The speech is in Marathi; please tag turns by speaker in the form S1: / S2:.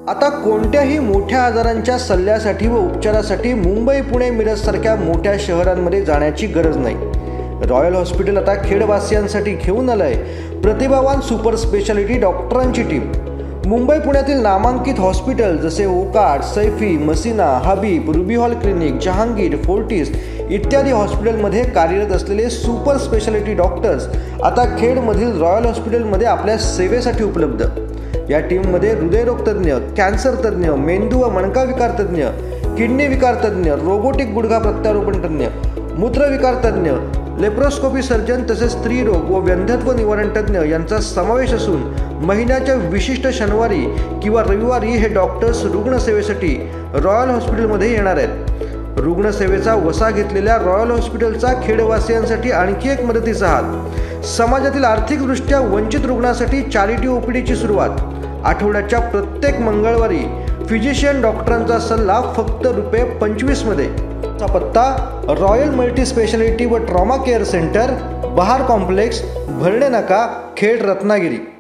S1: आता कोणत्याही मोठ्या आजारांच्या सल्ल्यासाठी व उपचारासाठी मुंबई, पुणे, मिरज सारख्या मोठ्या शहरांमध्ये जाण्याची गरज नाही। रॉयल हॉस्पिटल आता खेडवासियांसाठी घेऊन आलंय प्रतिभावान सुपर स्पेशालिटी डॉक्टरांची टीम। मुंबई, पुण्यातील नामांकित हॉस्पिटल जसे ओकार्ड, सैफी, मसिना, हबीब, रुबी हॉल क्लिनिक, जहांगीर, फोर्टिस इत्यादी हॉस्पिटलमध्ये कार्यरत असलेले सुपर स्पेशालिटी डॉक्टर्स आता खेडमधील रॉयल हॉस्पिटलमध्ये आपल्या सेवेसाठी उपलब्ध। या टीममध्ये हृदयरोग तज्ञ, कॅन्सर तज्ञ, मेंदू व मणका विकार तज्ञ, किडनी विकार तज्ञ, रोबोटिक गुडघा प्रत्यारोपण तज्ञ, मूत्रविकार तज्ञ, लेप्रोस्कोपी सर्जन तसेच स्त्रीरोग व वंध्यत्व निवारण तज्ञ यांचा समावेश असून महिन्याच्या विशिष्ट शनिवारी किंवा रविवारी हे डॉक्टर्स रुग्णसेवेसाठी रॉयल हॉस्पिटलमध्ये येणार आहेत। रुग्णसेवेचा वसा घेतलेल्या रॉयल हॉस्पिटलचा खेडवासियांसाठी आणखी एक मदतीचा हात। समाजातील आर्थिकदृष्ट्या वंचित रुग्णांसाठी चॅरिटी ओपीडीची सुरुवात। आठवड्याच्या प्रत्येक मंगळवारी फिजिशियन डॉक्टरांचा सल्ला फक्त ₹25 मध्ये। चा पत्ता रॉयल मल्टी स्पेशालिटी व ट्रॉमा केअर सेंटर, बहार कॉम्प्लेक्स, भरणे नाका, खेड, रत्नागिरी।